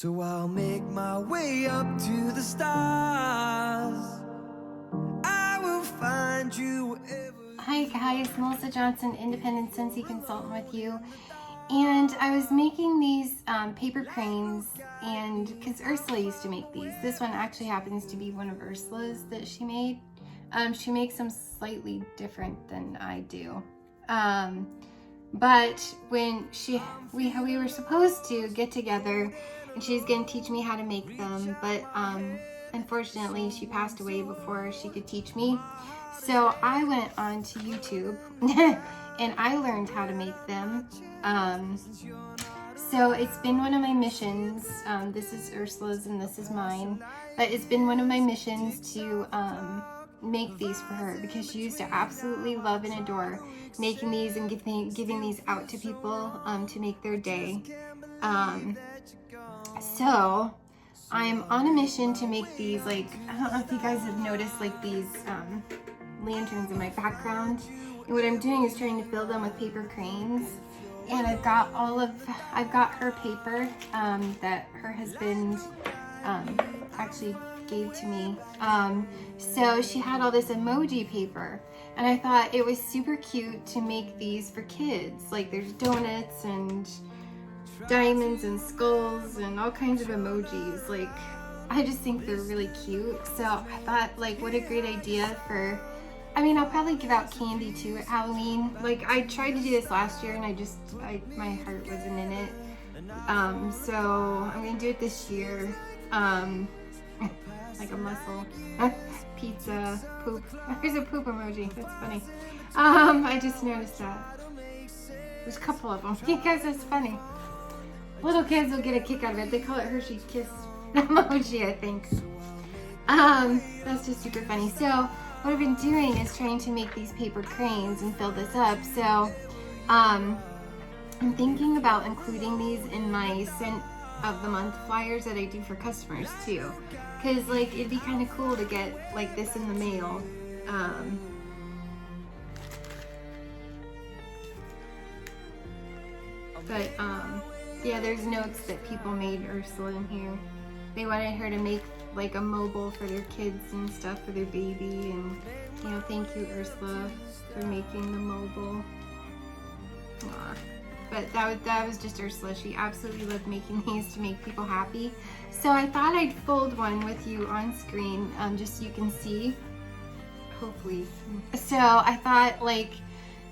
So I'll make my way up to the stars. I will find you wherever. Hi guys, Melissa Johnson, independent Scentsy consultant with you. And I was making these paper cranes, and because Ursula used to make these. This one actually happens to be one of Ursula's that she made. She makes them slightly different than I do. But when we were supposed to get together and she's going to teach me how to make them, but unfortunately she passed away before she could teach me. So I went on to YouTube and I learned how to make them. So it's been one of my missions. This is Ursula's and this is mine, but it's been one of my missions to make these for her because she used to absolutely love and adore making these and giving these out to people to make their day. So I'm on a mission to make these, like, I don't know if you guys have noticed, like these lanterns in my background. And what I'm doing is trying to fill them with paper cranes. And I've got her paper that her husband actually gave to me. So she had all this emoji paper, and I thought it was super cute to make these for kids. Like there's donuts and diamonds and skulls and all kinds of emojis. Like I just think they're really cute. So I thought, like, what a great idea for, I mean, I'll probably give out candy too at Halloween. Like I tried to do this last year and my heart wasn't in it. So I'm gonna do it this year. Like a muscle. Pizza, poop. There's a poop emoji. That's funny. I just noticed that. There's a couple of them. You guys, that's funny. Little kids will get a kick out of it. They call it Hershey Kiss emoji, I think. That's just super funny. So what I've been doing is trying to make these paper cranes and fill this up. So I'm thinking about including these in my scent of the month flyers that I do for customers too, because like it'd be kind of cool to get like this in the mail. Yeah, there's notes that people made Ursula in here. They wanted her to make like a mobile for their kids and stuff, for their baby, and you know, thank you Ursula for making the mobile. Aww. But that was just Ursula. She absolutely loved making these to make people happy. So I thought I'd fold one with you on screen, just so you can see, hopefully. So I thought, like,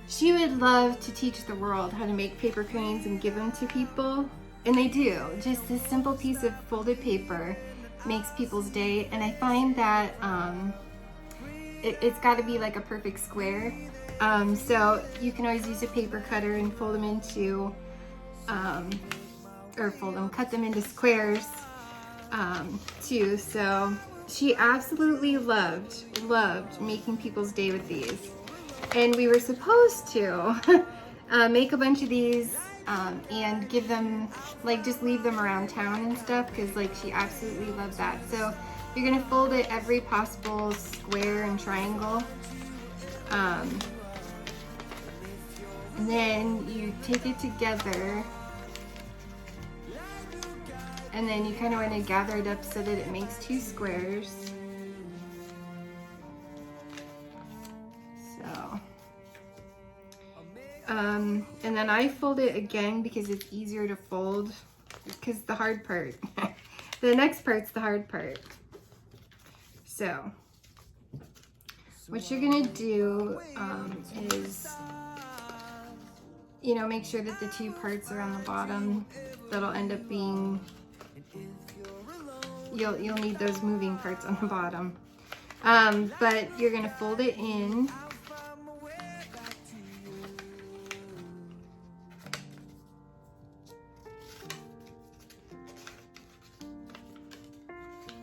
she would love to teach the world how to make paper cranes and give them to people. And they do. Just this simple piece of folded paper makes people's day. And I find that it's got to be like a perfect square. So you can always use a paper cutter and fold them into, cut them into squares too. So she absolutely loved making people's day with these. And we were supposed to make a bunch of these and give them, like, just leave them around town and stuff, because like she absolutely loved that. So you're gonna fold it every possible square and triangle. And then you take it together, and then you kind of want to gather it up so that it makes two squares. So, and then I fold it again because it's easier to fold, because the hard part, the next part's the hard part. So, what you're gonna do is, you know, make sure that the two parts are on the bottom. That'll end up being, you'll need those moving parts on the bottom. But you're gonna fold it in.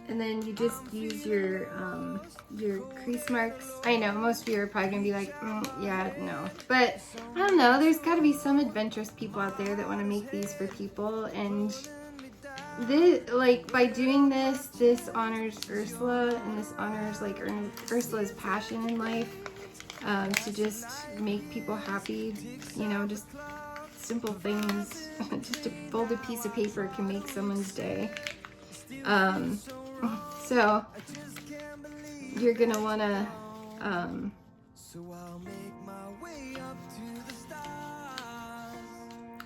And then you just use your crease marks. I know most of you are probably gonna be like, yeah, no. But I don't know, there's gotta be some adventurous people out there that wanna make these for people. And this, like, by doing this, this honors Ursula, and this honors like Ursula's passion in life, to just make people happy, you know, just simple things, just a folded piece of paper can make someone's day. So you're gonna wanna,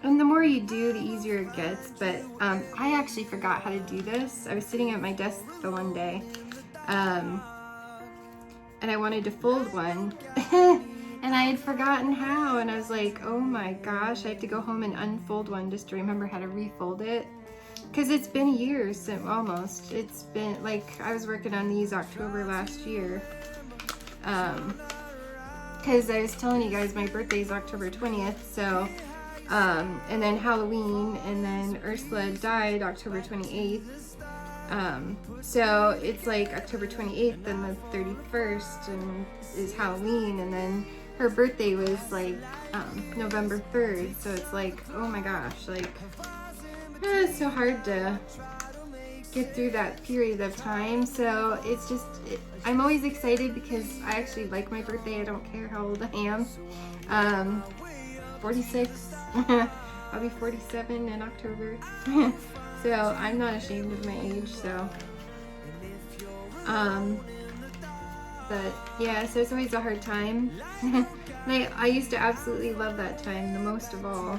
and the more you do, the easier it gets. But I actually forgot how to do this. I was sitting at my desk the one day, and I wanted to fold one, and I had forgotten how, and I was like, oh my gosh, I have to go home and unfold one just to remember how to refold it. Because it's been years since, almost. It's been, like, I was working on these October last year. Because I was telling you guys my birthday is October 20th, so, and then Halloween, and then Ursula died October 28th. So it's like October 28th and the 31st and is Halloween, and then her birthday was like November 3rd, so it's like, oh my gosh, like, it's so hard to get through that period of time. So it's just, I'm always excited because I actually like my birthday. I don't care how old I am. 46. I'll be 47 in October. So I'm not ashamed of my age, so. But yeah, so it's always a hard time. I used to absolutely love that time the most of all.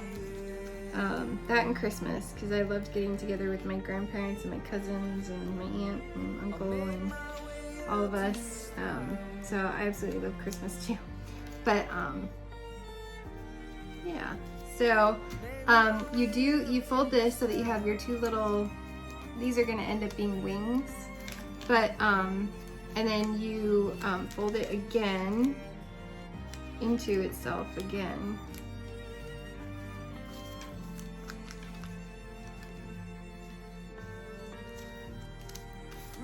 That and Christmas, because I loved getting together with my grandparents and my cousins and my aunt and uncle and all of us. So I absolutely love Christmas too. But yeah, so you fold this so that you have your two little, these are going to end up being wings, but and then you fold it again into itself again.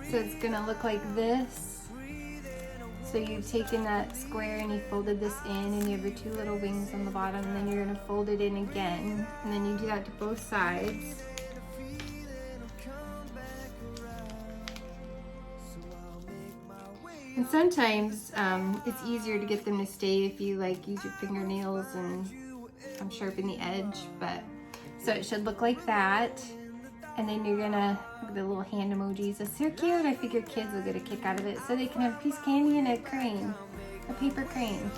So it's gonna look like this. So you've taken that square and you folded this in, and you have your two little wings on the bottom, and then you're gonna fold it in again, and then you do that to both sides. And sometimes it's easier to get them to stay if you like use your fingernails and sharpen the edge, but so it should look like that. And then you're gonna, look at the little hand emojis. It's so cute. I figure kids will get a kick out of it. So they can have a piece of candy and a crane, a paper crane.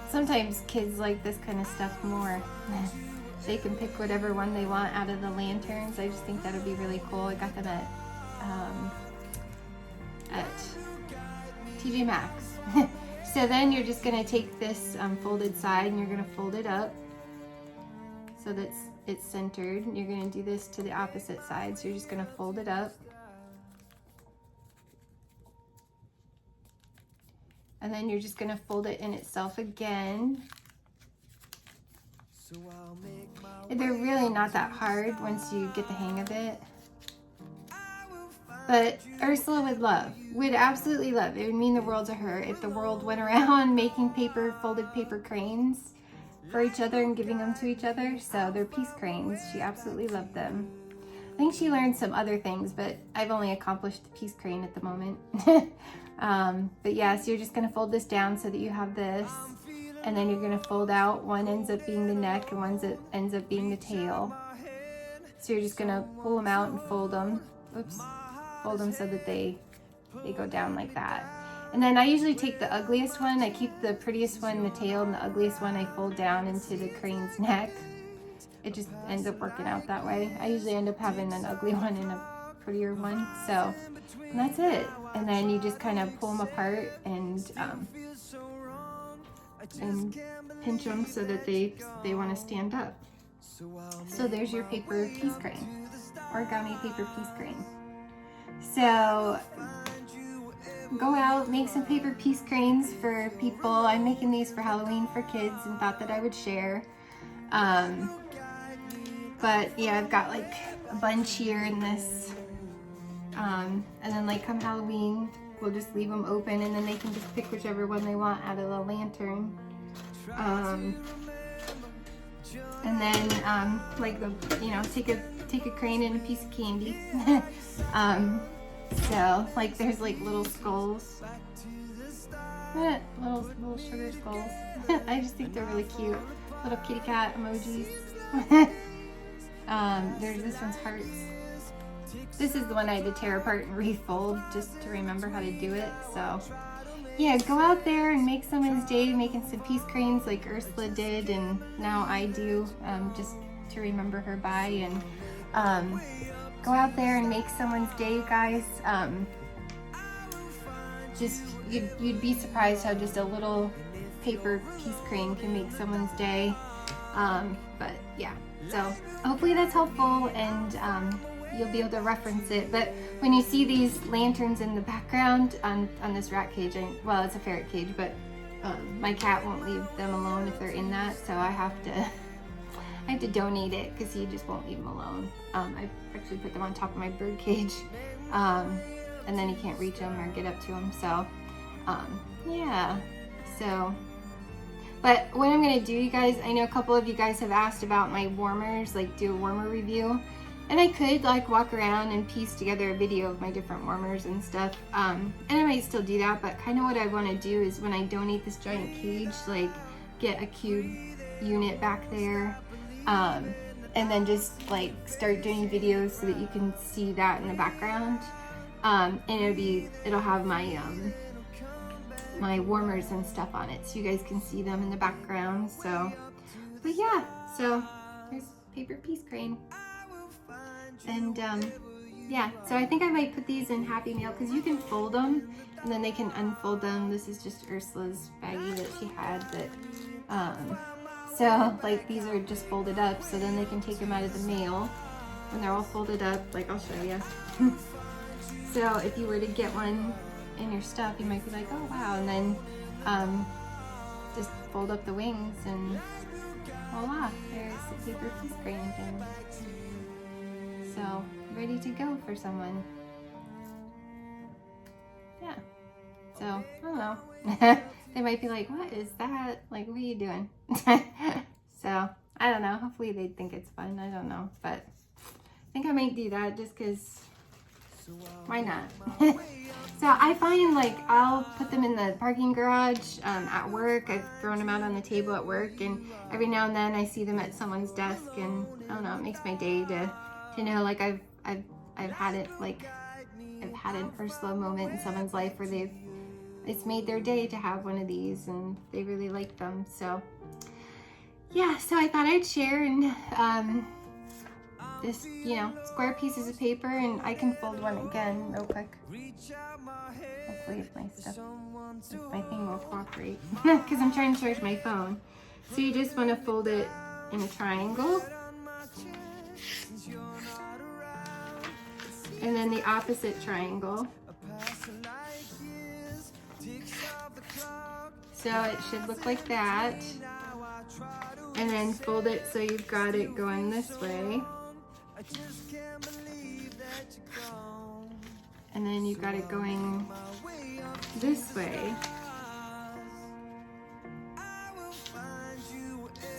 Sometimes kids like this kind of stuff more. They can pick whatever one they want out of the lanterns. I just think that would be really cool. I got them at TJ Maxx. So then you're just gonna take this folded side and you're gonna fold it up so that it's centered. You're going to do this to the opposite side, so you're just going to fold it up. And then you're just going to fold it in itself again. They're really not that hard once you get the hang of it. But Ursula would absolutely love. It would mean the world to her if the world went around making folded paper cranes for each other and giving them to each other. So they're peace cranes. She absolutely loved them. I think she learned some other things, but I've only accomplished the peace crane at the moment. But yeah, so you're just gonna fold this down so that you have this, and then you're gonna fold out. One ends up being the neck and one ends up being the tail. So you're just gonna pull them out and fold them. Oops, fold them so that they go down like that. And then I usually take the ugliest one. I keep the prettiest one in the tail, and the ugliest one I fold down into the crane's neck. It just ends up working out that way. I usually end up having an ugly one and a prettier one. So, and that's it. And then you just kind of pull them apart and pinch them so that they want to stand up. So there's your paper piece crane, origami paper piece crane. So go out, make some paper piece cranes for people. I'm making these for Halloween for kids and thought that I would share. But yeah, I've got like a bunch here in this. And then like come Halloween, we'll just leave them open and then they can just pick whichever one they want out of the lantern. And then like take a crane and a piece of candy. So like there's like little skulls, little sugar skulls. I just think they're really cute. little kitty cat emojis. There's this one's hearts. This is the one I had to tear apart and refold just to remember how to do it. So yeah, go out there and make someone's day, making some peace cranes like Ursula did, and now I do, just to remember her by. And go out there and make someone's day, guys. Just you'd be surprised how just a little paper peace crane can make someone's day. But yeah, so hopefully that's helpful, and you'll be able to reference it. But when you see these lanterns in the background on this rat cage, well, it's a ferret cage, but my cat won't leave them alone if they're in that, so I have to donate it because he just won't leave them alone. I actually put them on top of my bird cage, and then he can't reach them or get up to them. So yeah, so but what I'm gonna do, you guys, I know a couple of you guys have asked about my warmers, like do a warmer review, and I could like walk around and piece together a video of my different warmers and stuff, and I might still do that, but kind of what I want to do is when I donate this giant cage, like get a cube unit back there, and then just like start doing videos so that you can see that in the background, and it'll have my my warmers and stuff on it, so you guys can see them in the background. So, but yeah, so there's paper peace crane, and yeah, so I think I might put these in Happy Meal because you can fold them and then they can unfold them. This is just Ursula's baggie that she had, that so like these are just folded up, so then they can take them out of the mail when they're all folded up. Like, I'll show you. So if you were to get one in your stuff, you might be like, oh wow, and then just fold up the wings and voila, there's the paper peace crane again. So ready to go for someone. Yeah, so I don't know. They might be like, what is that? Like, what are you doing? So I don't know, hopefully they think it's fun. I don't know, but I think I might do that just because why not? So I find like I'll put them in the parking garage at work. I've thrown them out on the table at work, and every now and then I see them at someone's desk, and I don't know, it makes my day to know like I've had it, like I've had an Ursula moment in someone's life where it's made their day to have one of these and they really like them. So yeah, so I thought I'd share, and this, you know, square pieces of paper, and I can fold one again real quick. Hopefully if my thing will cooperate, because I'm trying to charge my phone. So you just want to fold it in a triangle, and then the opposite triangle. So it should look like that, and then fold it so you've got it going this way. And then you've got it going this way,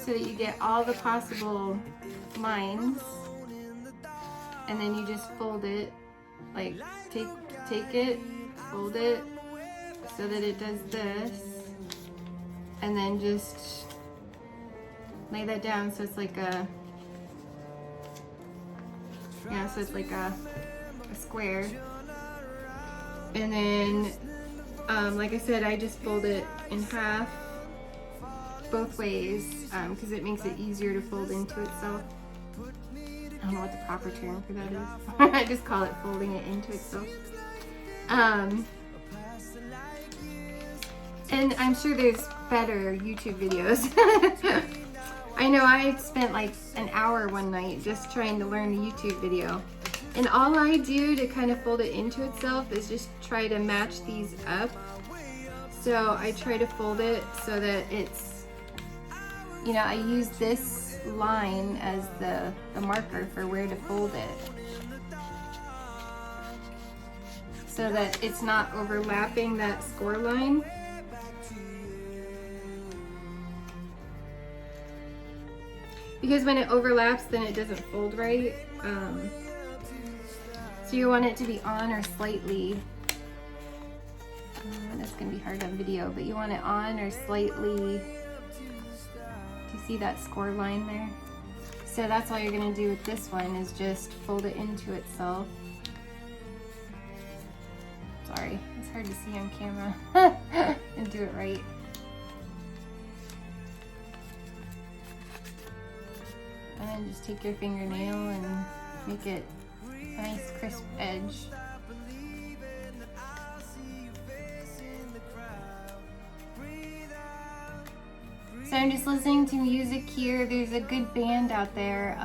so that you get all the possible lines, and then you just fold it, like take it, fold it so that it does this, and then just lay that down so it's like a, yeah, so it's like a square. And then, like I said, I just fold it in half both ways because it makes it easier to fold into itself. I don't know what the proper term for that is. I just call it folding it into itself. And I'm sure there's better YouTube videos. I know I spent like an hour one night just trying to learn a YouTube video. And all I do to kind of fold it into itself is just try to match these up. So I try to fold it so that it's, you know, I use this line as the marker for where to fold it, so that it's not overlapping that score line. Because when it overlaps, then it doesn't fold right. So you want it to be on or slightly, that's gonna be hard on video, but you want it on or slightly Do you see that score line there? So that's all you're gonna do with this one is just fold it into itself. Sorry, it's hard to see on camera and do it right. And then just take your fingernail and make it a nice crisp edge. So I'm just listening to music here. There's a good band out there.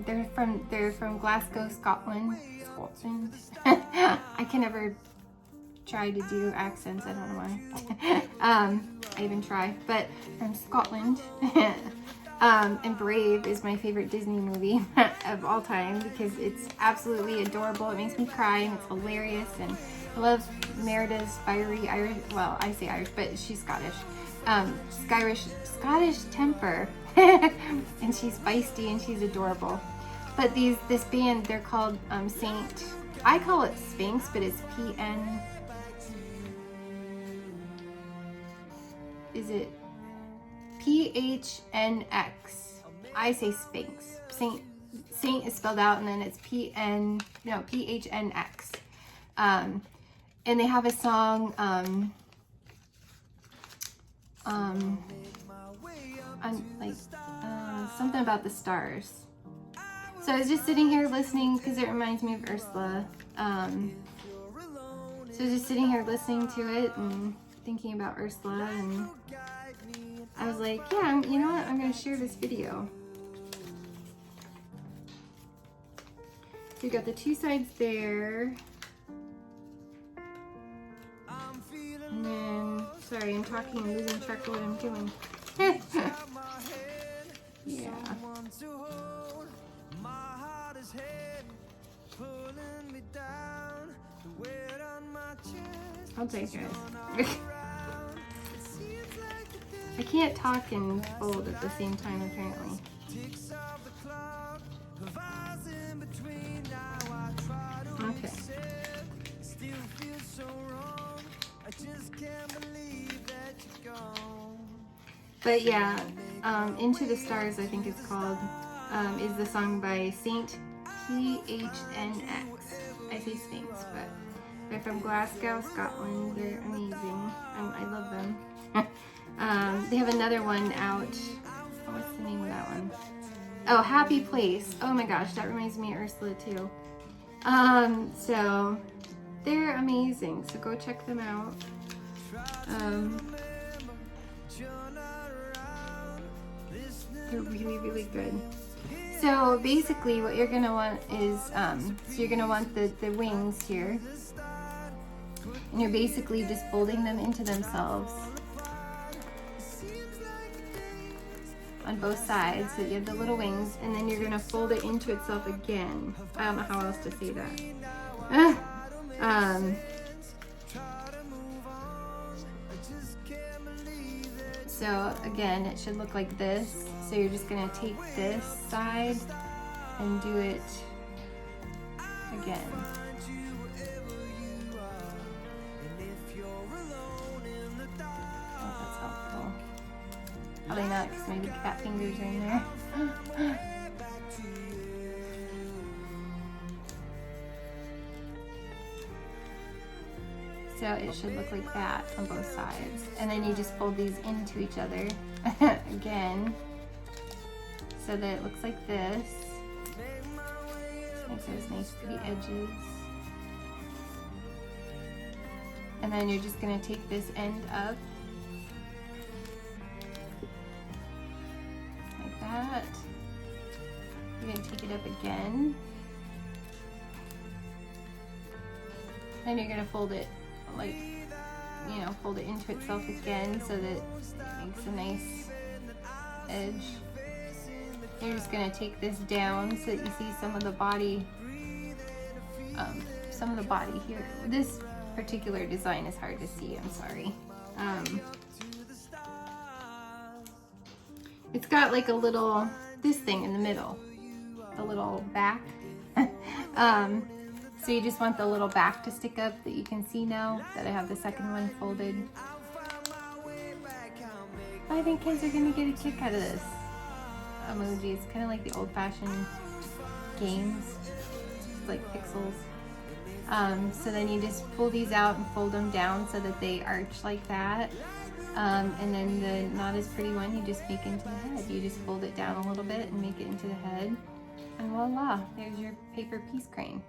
They're from Glasgow, Scotland. I can never try to do accents. I don't know why. I even try, but from Scotland. And Brave is my favorite Disney movie of all time because it's absolutely adorable. It makes me cry and it's hilarious. And I love Merida's fiery Irish. Well, I say Irish, but she's Scottish. Scottish temper, and she's feisty and she's adorable. But this band, they're called Saint. I call it Sphinx, but it's PN. Is it PHNX? I say Sphinx. Saint is spelled out, and then it's PHNX. And they have a song. Something about the stars. So I was just sitting here listening because it reminds me of Ursula. So I was just sitting here listening to it and thinking about Ursula, and I was like, yeah, you know what? I'm going to share this video. So you got the two sides there. And then, sorry, I'm talking and losing track of what I'm doing. Yeah. I'll take it. I can't talk and fold at the same time, apparently. Okay. But yeah, Into the Stars, I think it's called, is the song by Saint PHNX. I say Sphinx, but they're from Glasgow, Scotland. They're amazing. I love them. They have another one out. Oh, what's the name of that one? Oh, Happy Place. Oh my gosh, that reminds me of Ursula too. So they're amazing. So go check them out. They're really, really good. So basically what you're gonna want is, so you're gonna want the wings here. And you're basically just folding them into themselves on both sides. So you have the little wings, and then you're gonna fold it into itself again. I don't know how else to say that. So again, it should look like this. So you're just gonna take this side and do it again. Oh, that's helpful. Probably not, because maybe cat fingers are in there. So it should look like that on both sides. And then you just fold these into each other again, so that it looks like this. Makes those nice pretty edges. And then you're just gonna take this end up, like that. You're gonna take it up again. And you're gonna fold it, like, you know, fold it into itself again so that it makes a nice edge. You're just gonna take this down so that you see some of the body here. This particular design is hard to see, I'm sorry. It's got like a little, this thing in the middle, the little back. So you just want the little back to stick up that you can see now that I have the second one folded. I think kids are gonna get a kick out of this. emojis, kind of like the old-fashioned games, like pixels. So then you just pull these out and fold them down so that they arch like that. And then the not as pretty one you just make into the head. You just fold it down a little bit and make it into the head. And voila, there's your paper peace crane.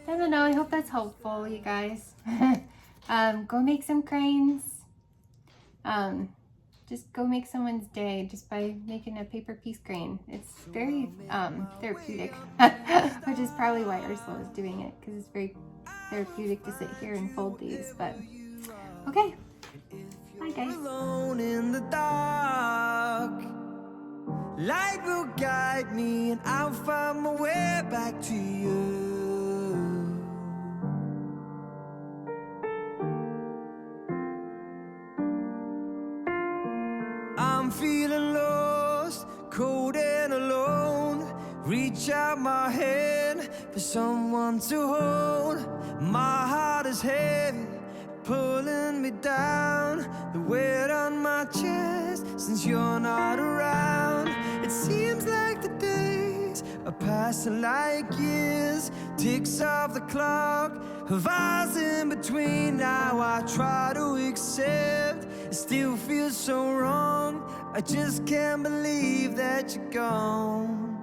I don't know, I hope that's helpful, you guys. Go make some cranes. Just go make someone's day just by making a paper peace crane. It's very therapeutic, which is probably why Ursula is doing it, because it's very therapeutic to sit here and fold these. But okay, bye guys. Alone in the dark, light will guide me and I'll find my way back to you. I'm feeling lost, cold and alone. Reach out my hand for someone to hold. My heart is heavy, pulling me down. The weight on my chest since you're not around. It seems like the days are passing like years. Ticks off the clock of ours in between. Now I try to accept, it still feels so wrong. I just can't believe that you're gone.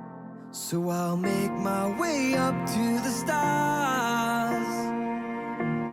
So I'll make my way up to the stars.